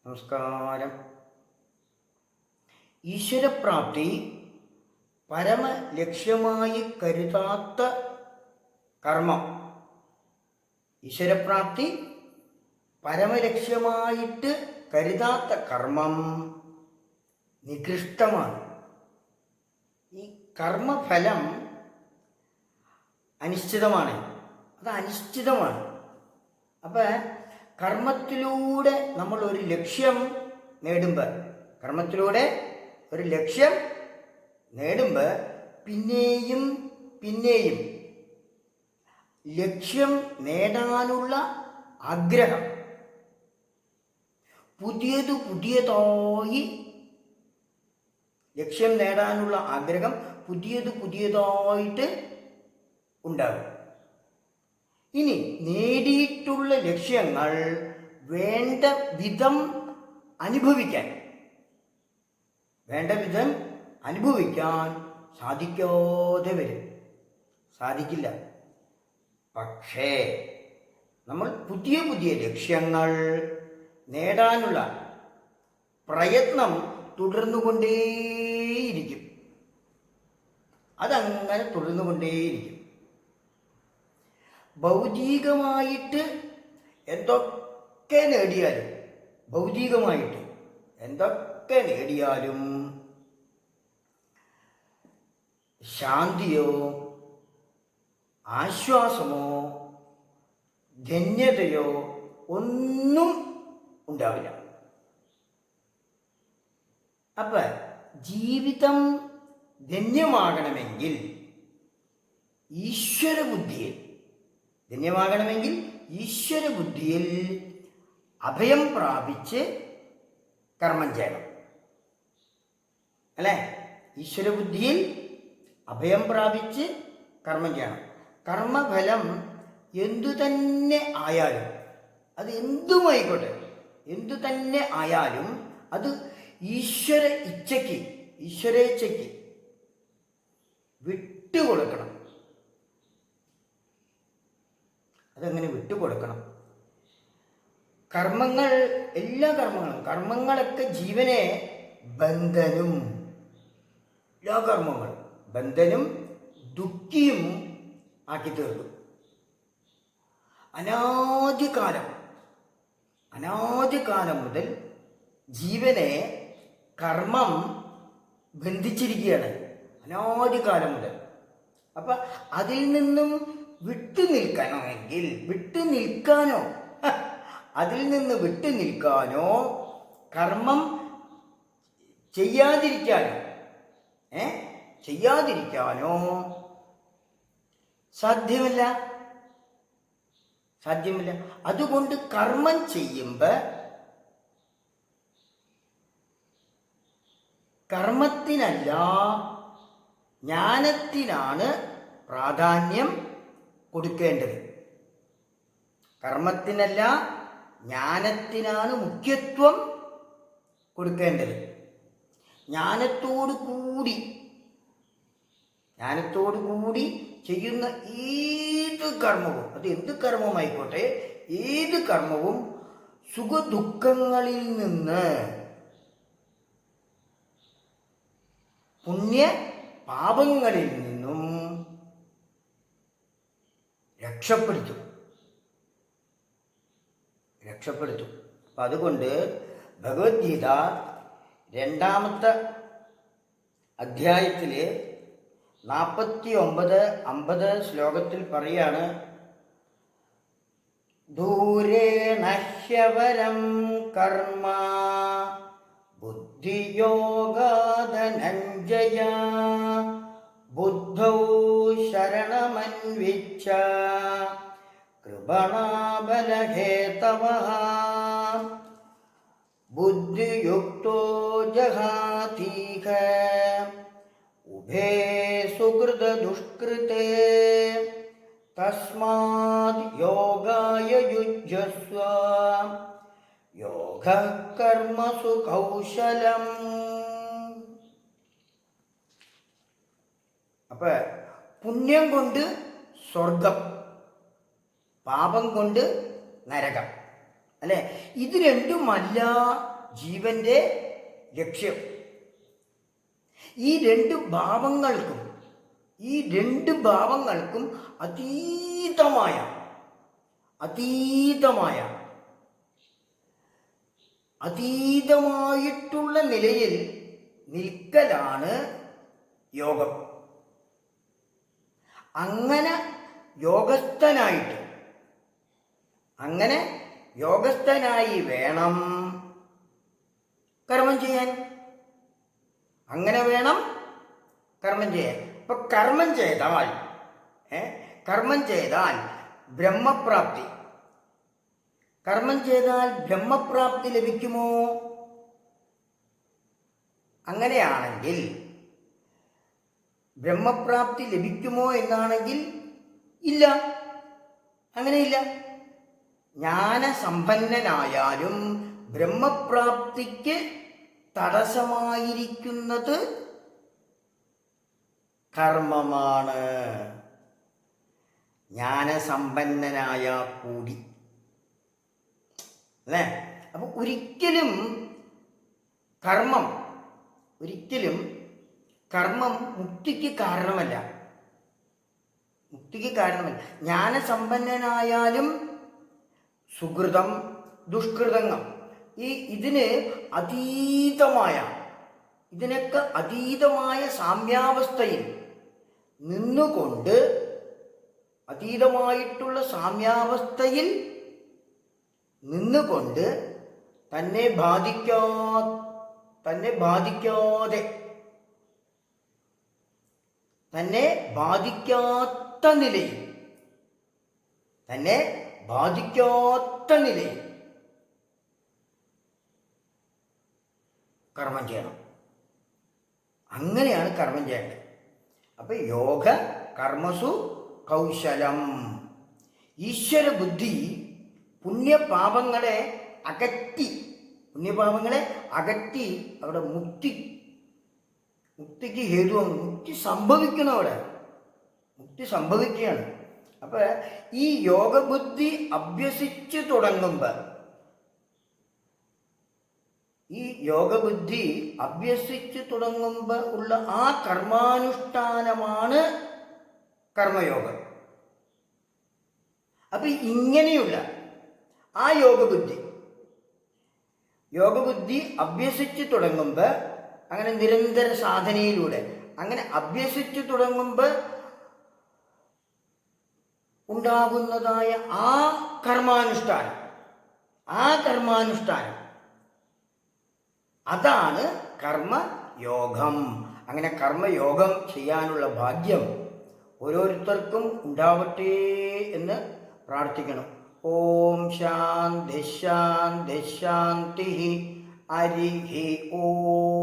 നമസ്കാരം. ഈശ്വരപ്രാപ്തി പരമലക്ഷ്യമായി കരുതാത്ത കർമ്മം. ഈശ്വരപ്രാപ്തി പരമലക്ഷ്യമായിട്ട് കരുതാത്ത കർമ്മം നികൃഷ്ടമാണ്. ഈ കർമ്മഫലം അനിശ്ചിതമാണ്. അത് അനിശ്ചിതമാണ്. അപ്പം കർമ്മത്തിലൂടെ നമ്മൾ ഒരു ലക്ഷ്യം നേടുമ്പോൾ പിന്നെയും പിന്നെയും ലക്ഷ്യം നേടാനുള്ള ആഗ്രഹം പുതിയതായി ലക്ഷ്യം നേടാനുള്ള ആഗ്രഹം പുതിയതായിട്ട് ഉണ്ടാകും. ഇനി നേടിയിട്ടുള്ള ലക്ഷ്യങ്ങൾ വേണ്ട വിധം അനുഭവിക്കാൻ സാധിക്കാതെ വരും. സാധിക്കില്ല. പക്ഷേ നമ്മൾ പുതിയ ലക്ഷ്യങ്ങൾ നേടാനുള്ള പ്രയത്നം തുടർന്നുകൊണ്ടേയിരിക്കും. അതങ്ങനെ തുടർന്നുകൊണ്ടേയിരിക്കും. ഭൗതികമായിട്ട് എന്തൊക്കെ നേടിയാലും ശാന്തിയോ ആശ്വാസമോ ധന്യതയോ ഒന്നും ഉണ്ടാവില്ല. അപ്പൊ ജീവിതം ധന്യമാകണമെങ്കിൽ ഈശ്വരബുദ്ധിയിൽ അഭയം പ്രാപിച്ച് കർമ്മം ചെയ്യണം. അല്ലേ? ഈശ്വരബുദ്ധിയിൽ അഭയം പ്രാപിച്ച് കർമ്മം ചെയ്യണം. കർമ്മഫലം എന്തു തന്നെ ആയാലും, അത് എന്തു തന്നെ ആയാലും അത് ഈശ്വരേച്ഛയ്ക്ക് വിട്ടുകൊടുക്കണം. അതങ്ങനെ വിട്ടുകൊടുക്കണം. എല്ലാ കർമ്മങ്ങളൊക്കെ ജീവനെ ബന്ധനും ദുഃഖിയും ആക്കി തീർക്കും. അനാദികാലം മുതൽ ജീവനെ കർമ്മം ബന്ധിച്ചിരിക്കുകയാണ്. അനാദികാലം മുതൽ. അപ്പം അതിൽ നിന്നും അതിൽ നിന്ന് വിട്ടു നിൽക്കാനോ കർമ്മം ചെയ്യാതിരിക്കാനോ സാധ്യമല്ല. അതുകൊണ്ട് കർമ്മം ചെയ്യുമ്പോൾ കർമ്മത്തിനല്ല ജ്ഞാനത്തിനാണ് പ്രാധാന്യം കൊടുക്കേണ്ടത്. കർമ്മത്തിനല്ല ജ്ഞാനത്തിനാണ് മുഖ്യത്വം കൊടുക്കേണ്ടത്. ജ്ഞാനത്തോടു കൂടി ചെയ്യുന്ന ഏത് കർമ്മവും, അത് എന്ത് കർമ്മമായിക്കോട്ടെ, ഏത് കർമ്മവും സുഖദുഃഖങ്ങളിൽ നിന്ന്, പുണ്യ പാപങ്ങളിൽ നിന്നും രക്ഷപ്പെടുത്തും. അപ്പം അതുകൊണ്ട് ഭഗവത്ഗീത 2-ാമത്തെ അധ്യായത്തില് 49-50 ശ്ലോകത്തിൽ പറയാണ്, ദൂരേണ ഹ്യവരം കർമ്മ ബുദ്ധിയോഗാധനഞ്ജയ ബുദ്ധൗ ശരണമന്വിച്ഛ കൃപണാബലഹേതവഃ ബുദ്ധിയുക്തോ ജഹാതീഹ ഉഭേ സുകൃതദുഷ്കൃതേ തസ്മാദ് യോഗായ യുജ്യസ്വ യോഗഃ കർമ്മസു കൗശലം. അപ്പൊ പുണ്യം കൊണ്ട് സ്വർഗം, പാപം കൊണ്ട് നരകം. അല്ലെ? ഇത് രണ്ടുമല്ല ജീവന്റെ ലക്ഷ്യം. ഈ രണ്ട് ഭാവങ്ങൾക്കും അതീതമായിട്ടുള്ള നിലയിൽ നിൽക്കലാണ് യോഗം. അങ്ങനെ യോഗസ്ഥനായി വേണം കർമ്മം ചെയ്യാൻ. ഇപ്പൊ കർമ്മം ചെയ്താൽ ബ്രഹ്മപ്രാപ്തി ലഭിക്കുമോ? അങ്ങനെയാണെങ്കിൽ ബ്രഹ്മപ്രാപ്തി ലഭിക്കുമോ എന്നാണെങ്കിൽ ഇല്ല, അങ്ങനെയില്ല. ജ്ഞാനസമ്പന്നനായാലും ബ്രഹ്മപ്രാപ്തിക്ക് തടസ്സമായിരിക്കുന്നത് കർമ്മമാണ്. ജ്ഞാനസമ്പന്നനായ കൂടി അല്ലേ? അപ്പൊ ഒരിക്കലും കർമ്മം മുക്തിക്ക് കാരണമല്ല. ജ്ഞാനസമ്പന്നനായാലും സുകൃതം ദുഷ്കൃതങ്ങൾ ഇതിനൊക്കെ അതീതമായ സാമ്യാവസ്ഥയിൽ നിന്നുകൊണ്ട് തന്നെ ബാധിക്കാത്ത നിലയിൽ കർമ്മം ചെയ്യണം. അങ്ങനെയാണ് കർമ്മം ചെയ്യേണ്ടത്. അപ്പൊ യോഗ കർമ്മസു കൗശലം. ഈശ്വര ബുദ്ധി പുണ്യപാപങ്ങളെ അകറ്റി അവിടെ മുക്തിക്ക് ഹേതുവാണ്. മുക്തി സംഭവിക്കുകയാണ്. അപ്പൊ ഈ യോഗബുദ്ധി അഭ്യസിച്ചു തുടങ്ങുമ്പോൾ ഉള്ള ആ കർമാനുഷ്ഠാനമാണ് കർമ്മയോഗം. അപ്പൊ ഇങ്ങനെയുള്ള ആ യോഗബുദ്ധി അഭ്യസിച്ചു തുടങ്ങുമ്പോൾ, അങ്ങനെ നിരന്തര സാധനയിലൂടെ അങ്ങനെ അഭ്യസിച്ചു തുടങ്ങുമ്പോൾ ഉണ്ടാകുന്നതായ ആ കർമാനുഷ്ഠാനം അതാണ് കർമ്മയോഗം. അങ്ങനെ കർമ്മയോഗം ചെയ്യാനുള്ള ഭാഗ്യം ഓരോരുത്തർക്കും ഉണ്ടാവട്ടെ എന്ന് പ്രാർത്ഥിക്കണം. ഓം ശാന്തി ശാന്തി ശാന്തി. ഹരി ഓം.